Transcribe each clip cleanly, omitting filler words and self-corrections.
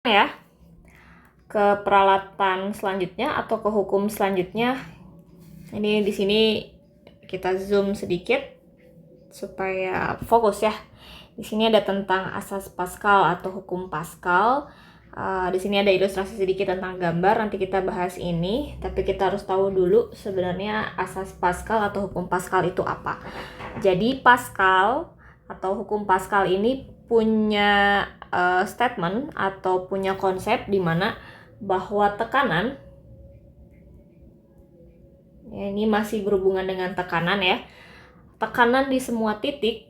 ya ke peralatan selanjutnya atau ke hukum selanjutnya. Ini di sini kita zoom sedikit supaya fokus ya. Di sini ada tentang asas Pascal atau hukum Pascal. Di sini ada ilustrasi sedikit tentang gambar, nanti kita bahas ini. Tapi kita harus tahu dulu sebenarnya asas Pascal atau hukum Pascal itu apa. Jadi Pascal atau hukum Pascal ini punya statement atau punya konsep di mana bahwa tekanan, ya, ini masih berhubungan dengan tekanan ya, tekanan di semua titik,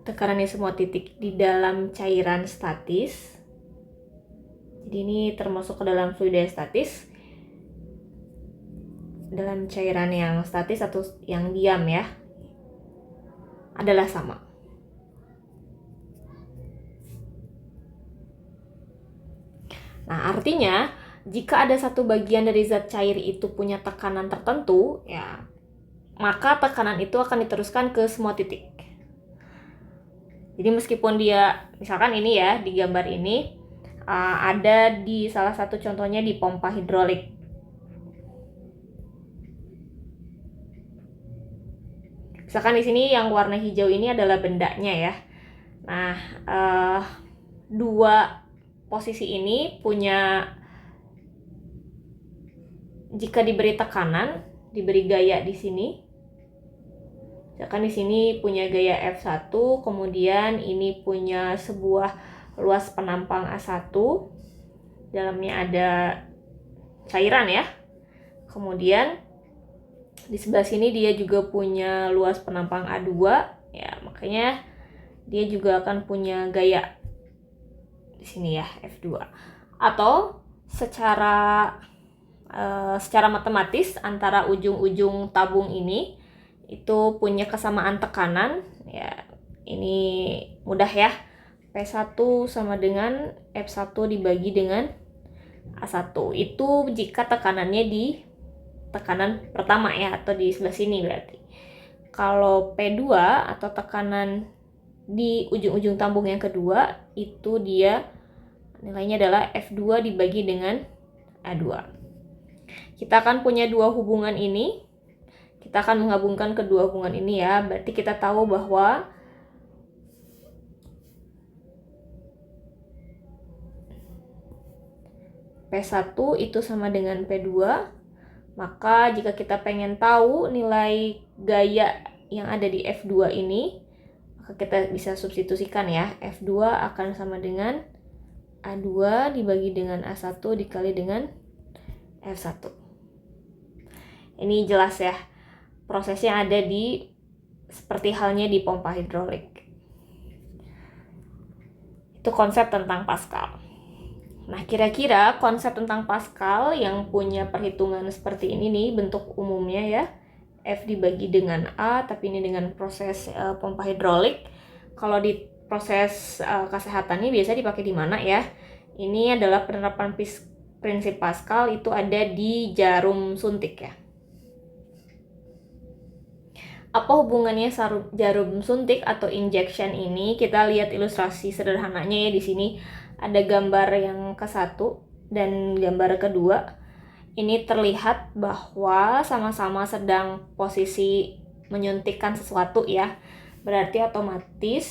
tekanan di semua titik di dalam cairan statis. Jadi ini termasuk ke dalam fluida statis, dalam cairan yang statis atau yang diam ya, adalah sama. Nah, artinya jika ada satu bagian dari zat cair itu punya tekanan tertentu, ya, maka tekanan itu akan diteruskan ke semua titik. Jadi meskipun dia, misalkan ini ya, di gambar ini ada di salah satu contohnya di pompa hidrolik. Misalkan di sini yang warna hijau ini adalah bendanya ya. Nah, dua posisi ini punya, jika diberi tekanan, diberi gaya di sini. Misalkan di sini punya gaya F1, kemudian ini punya sebuah luas penampang A1. Dalamnya ada cairan ya. Kemudian di sebelah sini dia juga punya luas penampang A2, ya, makanya dia juga akan punya gaya di sini ya, F2. Atau secara matematis antara ujung-ujung tabung ini itu punya kesamaan tekanan, ya. Ini mudah ya. P1 sama dengan F1 dibagi dengan A1. Itu jika tekanannya di tekanan pertama ya, atau di sebelah sini berarti. Kalau P2 atau tekanan di ujung-ujung tabung yang kedua, itu dia nilainya adalah F2 dibagi dengan A2. Kita akan punya dua hubungan ini. Kita akan menggabungkan kedua hubungan ini ya. Berarti kita tahu bahwa P1 itu sama dengan P2. Maka jika kita pengen tahu nilai gaya yang ada di F2 ini, maka kita bisa substitusikan ya. F2 akan sama dengan A2 dibagi dengan A1 dikali dengan F1. Ini jelas ya. Prosesnya ada di, seperti halnya di pompa hidrolik. Itu konsep tentang Pascal. Nah, kira-kira konsep tentang Pascal yang punya perhitungan seperti ini nih bentuk umumnya ya. F dibagi dengan A, tapi ini dengan proses pompa hidrolik. Kalau di proses kesehatan ini biasa dipakai di mana ya? Ini adalah penerapan prinsip Pascal, itu ada di jarum suntik ya. Apa hubungannya jarum suntik atau injection ini? Kita lihat ilustrasi sederhananya ya. Di sini ada gambar yang ke-1 dan gambar kedua. Ini terlihat bahwa sama-sama sedang posisi menyuntikkan sesuatu ya. Berarti otomatis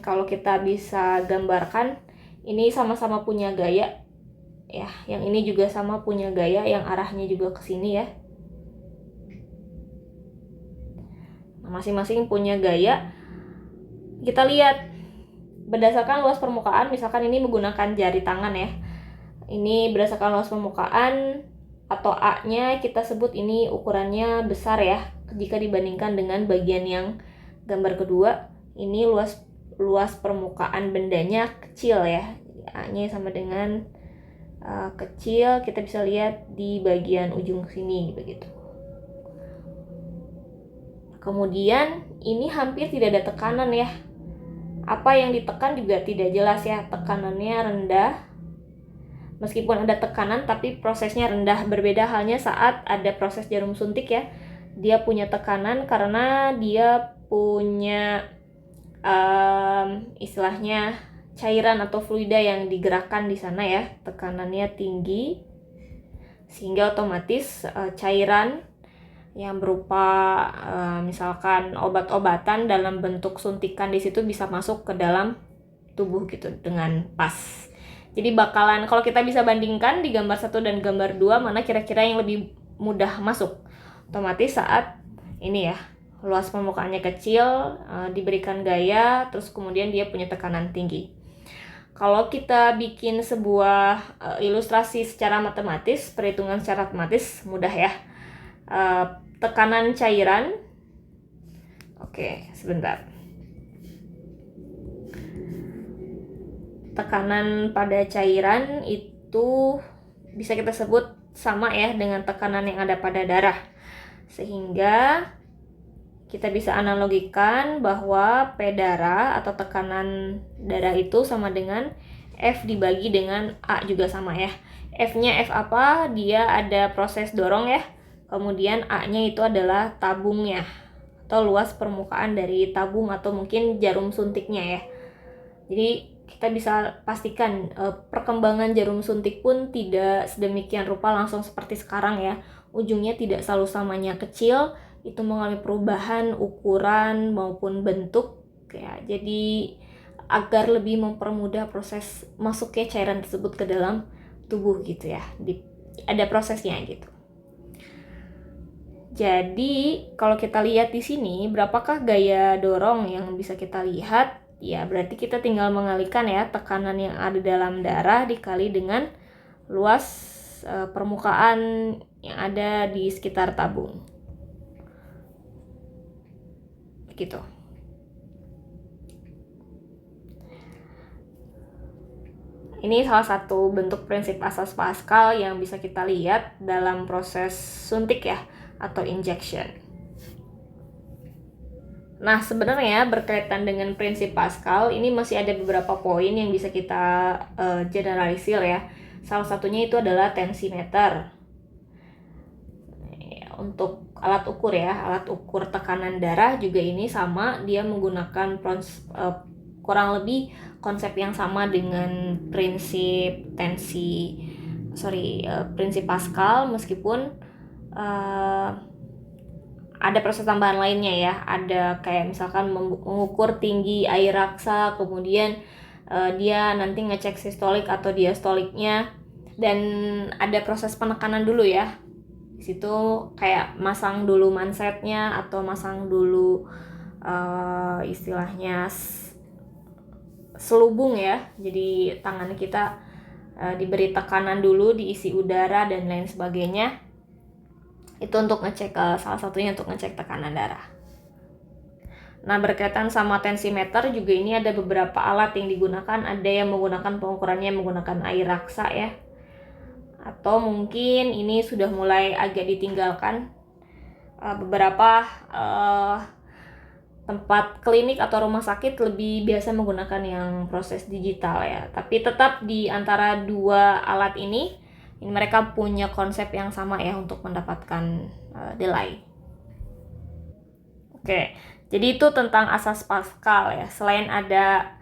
kalau kita bisa gambarkan, ini sama-sama punya gaya ya. Yang ini juga sama punya gaya, yang arahnya juga ke sini ya. Masing-masing punya gaya. Kita lihat berdasarkan luas permukaan, misalkan ini menggunakan jari tangan ya. Ini berdasarkan luas permukaan atau A-nya kita sebut ini ukurannya besar ya. Jika dibandingkan dengan bagian yang gambar kedua, ini luas permukaan bendanya kecil ya. A-nya sama dengan kecil, kita bisa lihat di bagian ujung sini begitu. Kemudian ini hampir tidak ada tekanan ya. Apa yang ditekan juga tidak jelas ya. Tekanannya rendah. Meskipun ada tekanan tapi prosesnya rendah. Berbeda halnya saat ada proses jarum suntik ya. Dia punya tekanan karena dia punya istilahnya cairan atau fluida yang digerakkan di sana ya, tekanannya tinggi, sehingga otomatis cairan yang berupa misalkan obat-obatan dalam bentuk suntikan di situ bisa masuk ke dalam tubuh gitu dengan pas. Jadi bakalan, kalau kita bisa bandingkan di gambar 1 dan gambar 2, mana kira-kira yang lebih mudah masuk. Otomatis saat ini ya, luas permukaannya kecil, diberikan gaya, terus kemudian dia punya tekanan tinggi. Kalau kita bikin sebuah ilustrasi secara matematis, perhitungan secara matematis mudah ya. Tekanan cairan, oke sebentar. Tekanan pada cairan itu bisa kita sebut sama ya dengan tekanan yang ada pada darah. Sehingga kita bisa analogikan bahwa P darah atau tekanan darah itu sama dengan F dibagi dengan A juga sama ya. F-nya F apa? Dia ada proses dorong ya. Kemudian A-nya itu adalah tabungnya atau luas permukaan dari tabung atau mungkin jarum suntiknya ya. Jadi kita bisa pastikan perkembangan jarum suntik pun tidak sedemikian rupa langsung seperti sekarang ya. Ujungnya tidak selalu samanya kecil, itu mengalami perubahan ukuran maupun bentuk ya. Jadi agar lebih mempermudah proses masuknya cairan tersebut ke dalam tubuh gitu ya. Ada prosesnya gitu. Jadi kalau kita lihat di sini berapakah gaya dorong yang bisa kita lihat? Ya berarti kita tinggal mengalihkan ya tekanan yang ada dalam darah dikali dengan luas permukaan yang ada di sekitar tabung. Gitu. Ini salah satu bentuk prinsip asas Pascal yang bisa kita lihat dalam proses suntik ya, atau injection. Nah, sebenarnya berkaitan dengan prinsip Pascal, ini masih ada beberapa poin yang bisa kita generalisir ya. Salah satunya itu adalah tensimeter. Untuk alat ukur ya, alat ukur tekanan darah juga ini sama, dia menggunakan kurang lebih konsep yang sama dengan prinsip prinsip Pascal, meskipun ada proses tambahan lainnya ya. Ada kayak misalkan mengukur tinggi air raksa, kemudian dia nanti ngecek sistolik atau diastoliknya, dan ada proses penekanan dulu ya. Di situ kayak masang dulu mansetnya atau masang dulu istilahnya selubung ya. Jadi tangan kita diberi tekanan dulu, diisi udara dan lain sebagainya. Itu untuk ngecek, salah satunya untuk ngecek tekanan darah. Nah, berkaitan sama tensimeter juga ini ada beberapa alat yang digunakan. Ada yang menggunakan pengukurannya menggunakan air raksa ya, atau mungkin ini sudah mulai agak ditinggalkan. Beberapa tempat klinik atau rumah sakit lebih biasa menggunakan yang proses digital ya. Tapi tetap di antara dua alat ini mereka punya konsep yang sama ya untuk mendapatkan delay. Oke, jadi itu tentang asas Pascal ya. Selain ada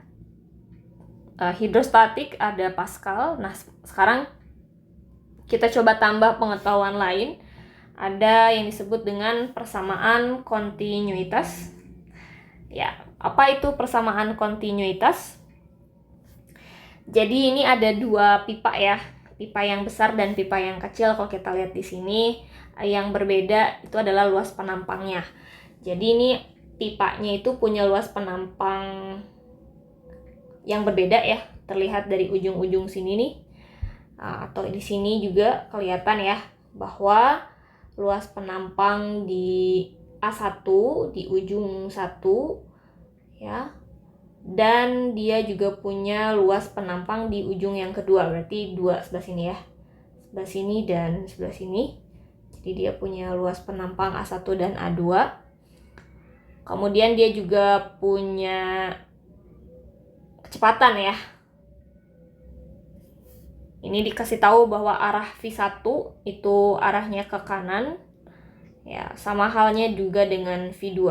hidrostatik, ada Pascal. Nah, sekarang kita coba tambah pengetahuan lain. Ada yang disebut dengan persamaan kontinuitas. Ya, apa itu persamaan kontinuitas? Jadi ini ada dua pipa ya, pipa yang besar dan pipa yang kecil. Kalau kita lihat di sini, yang berbeda itu adalah luas penampangnya. Jadi ini pipanya itu punya luas penampang yang berbeda ya, terlihat dari ujung-ujung sini nih, atau di sini juga kelihatan ya bahwa luas penampang di A1 di ujung 1 ya, dan dia juga punya luas penampang di ujung yang kedua, berarti dua sebelah sini ya, sebelah sini dan sebelah sini. Jadi dia punya luas penampang A1 dan A2. Kemudian dia juga punya kecepatan ya. Ini dikasih tahu bahwa arah V1 itu arahnya ke kanan. Ya, sama halnya juga dengan V2.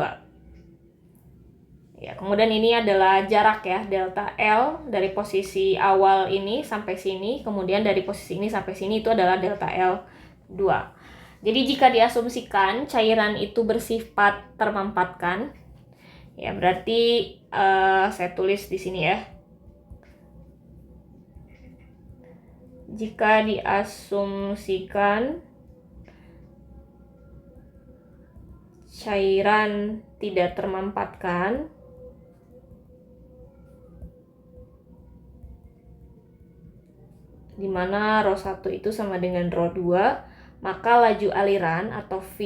Ya, kemudian ini adalah jarak ya, delta L dari posisi awal ini sampai sini, kemudian dari posisi ini sampai sini itu adalah delta L2. Jadi jika diasumsikan cairan itu bersifat termampatkan, ya berarti saya tulis di sini ya. Jika diasumsikan cairan tidak termampatkan, di mana ρ1 itu sama dengan ρ2, maka laju aliran atau V,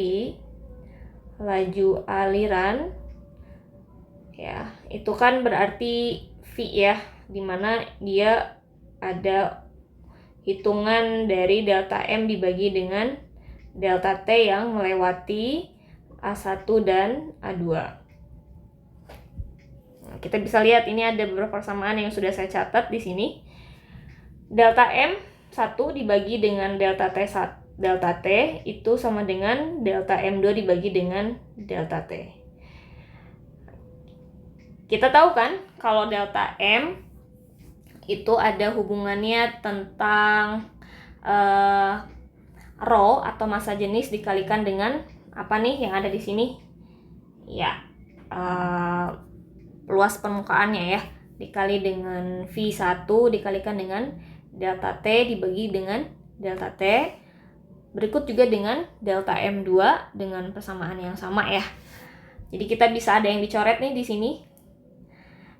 laju aliran ya, itu kan berarti V ya, di mana dia ada hitungan dari delta M dibagi dengan delta T yang melewati A1 dan A2. Nah, kita bisa lihat ini ada beberapa persamaan yang sudah saya catat di sini. Delta M1 dibagi dengan delta T itu sama dengan delta M2 dibagi dengan delta T. Kita tahu kan kalau delta M itu ada hubungannya tentang rho atau massa jenis dikalikan dengan apa nih yang ada di sini? Ya, luas permukaannya ya, dikali dengan V1 dikalikan dengan delta T dibagi dengan delta T. Berikut juga dengan delta M2 dengan persamaan yang sama ya. Jadi kita bisa ada yang dicoret nih di sini.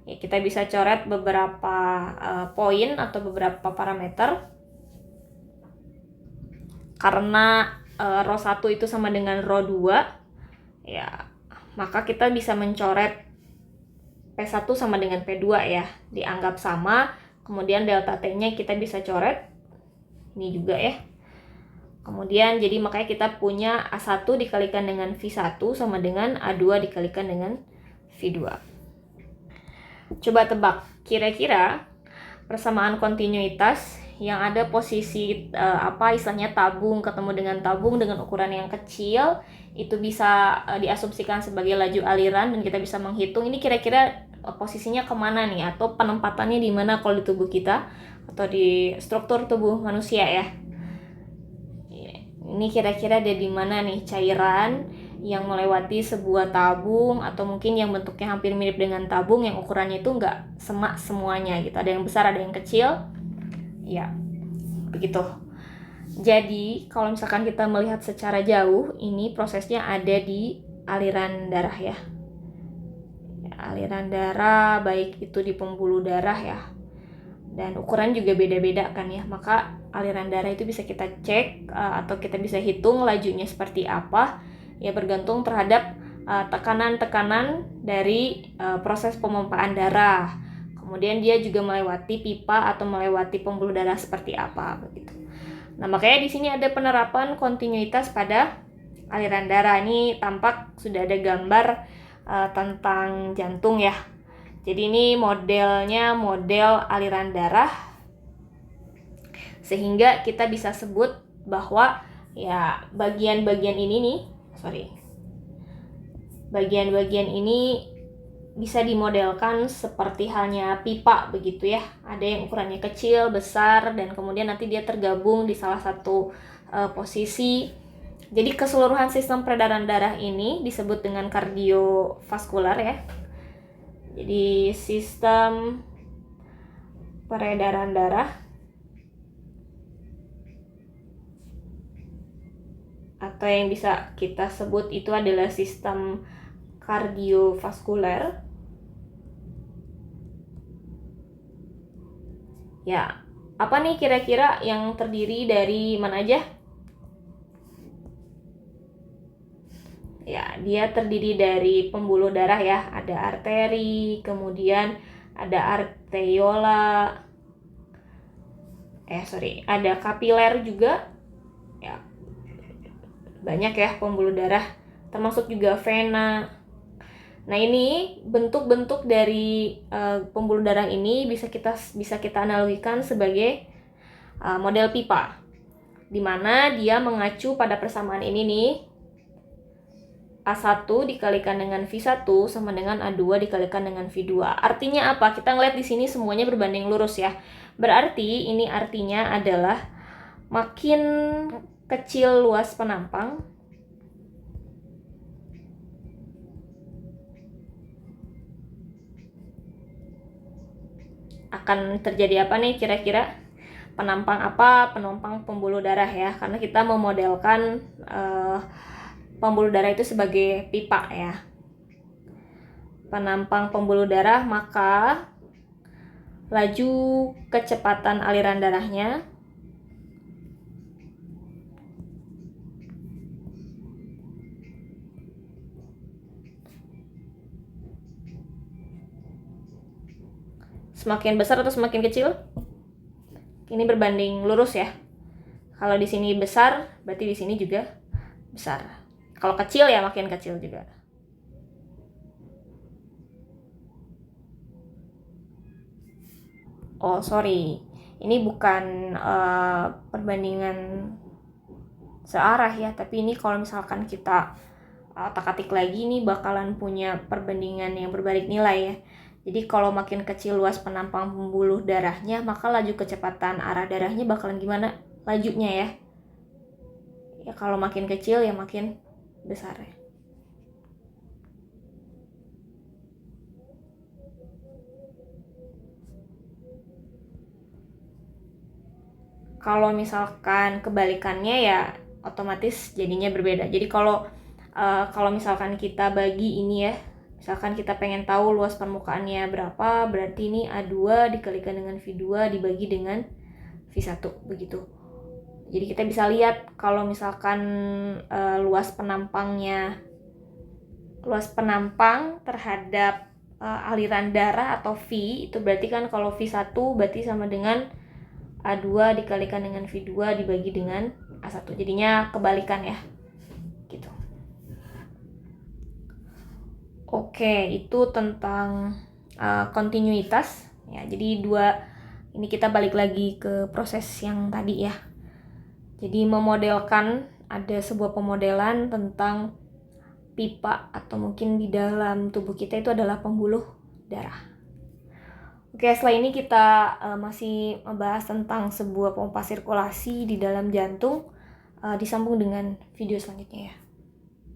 Ya, kita bisa coret beberapa poin atau beberapa parameter. Karena ρ1 itu sama dengan ρ2, ya, maka kita bisa mencoret P1 sama dengan P2 ya, dianggap sama. Kemudian delta T-nya kita bisa coret. Ini juga ya. Kemudian jadi makanya kita punya A1 dikalikan dengan V1 sama dengan A2 dikalikan dengan V2. Coba tebak, kira-kira persamaan kontinuitas yang ada posisi istilahnya tabung ketemu dengan tabung dengan ukuran yang kecil itu bisa diasumsikan sebagai laju aliran dan kita bisa menghitung ini kira-kira posisinya kemana nih atau penempatannya di mana kalau di tubuh kita atau di struktur tubuh manusia ya. Ini kira-kira ada di mana nih cairan yang melewati sebuah tabung atau mungkin yang bentuknya hampir mirip dengan tabung yang ukurannya itu nggak semak semuanya gitu, ada yang besar ada yang kecil ya, begitu. Jadi kalau misalkan kita melihat secara jauh ini prosesnya ada di aliran darah ya, aliran darah baik itu di pembuluh darah ya, dan ukuran juga beda-beda kan ya, maka aliran darah itu bisa kita cek atau kita bisa hitung lajunya seperti apa ya, bergantung terhadap tekanan-tekanan dari proses pemompaan darah. Kemudian dia juga melewati pipa atau melewati pembuluh darah seperti apa begitu. Nah, makanya di sini ada penerapan kontinuitas pada aliran darah. Ini tampak sudah ada gambar tentang jantung ya. Jadi ini modelnya model aliran darah. Sehingga kita bisa sebut bahwa ya bagian-bagian ini nih, bagian-bagian ini bisa dimodelkan seperti halnya pipa begitu ya. Ada yang ukurannya kecil, besar, dan kemudian nanti dia tergabung di salah satu posisi. Jadi keseluruhan sistem peredaran darah ini disebut dengan kardiovaskular ya. Jadi sistem peredaran darah atau yang bisa kita sebut itu adalah sistem kardiovaskuler. Ya, apa nih kira-kira yang terdiri dari mana aja? Ya, dia terdiri dari pembuluh darah ya, ada arteri, kemudian ada arteriola, ada kapiler juga, ya, banyak ya pembuluh darah, termasuk juga vena. Nah, ini bentuk-bentuk dari pembuluh darah ini bisa kita analogikan sebagai model pipa, di mana dia mengacu pada persamaan ini nih. A1 dikalikan dengan V1 sama dengan A2 dikalikan dengan V2. Artinya apa? Kita ngeliat di sini semuanya berbanding lurus ya. Berarti ini artinya adalah makin kecil luas penampang, akan terjadi apa nih kira-kira? Penampang apa? Penampang pembuluh darah ya, karena kita memodelkan pembuluh darah itu sebagai pipa ya. Penampang pembuluh darah, maka laju kecepatan aliran darahnya semakin besar atau semakin kecil? Ini berbanding lurus ya. Kalau di sini besar, berarti di sini juga besar. Kalau kecil ya makin kecil juga. Oh sorry, ini bukan perbandingan searah ya, tapi ini kalau misalkan kita otak-atik lagi nih bakalan punya perbandingan yang berbalik nilai ya. Jadi kalau makin kecil luas penampang pembuluh darahnya, maka laju kecepatan arah darahnya bakalan gimana lajunya ya. Ya kalau makin kecil ya makin besar ya. Kalau misalkan kebalikannya ya otomatis jadinya berbeda. Jadi kalau misalkan kita bagi ini ya, misalkan kita pengen tahu luas permukaannya berapa, berarti ini A2 dikalikan dengan V2 dibagi dengan V1 begitu. Jadi kita bisa lihat kalau misalkan luas penampang terhadap aliran darah atau V itu berarti kan kalau V1 berarti sama dengan A2 dikalikan dengan V2 dibagi dengan A1. Jadinya kebalikan ya. Gitu. Oke, itu tentang kontinuitas ya. Jadi ini kita balik lagi ke proses yang tadi ya. Jadi memodelkan, ada sebuah pemodelan tentang pipa atau mungkin di dalam tubuh kita itu adalah pembuluh darah. Oke, setelah ini kita masih membahas tentang sebuah pompa sirkulasi di dalam jantung, disambung dengan video selanjutnya ya.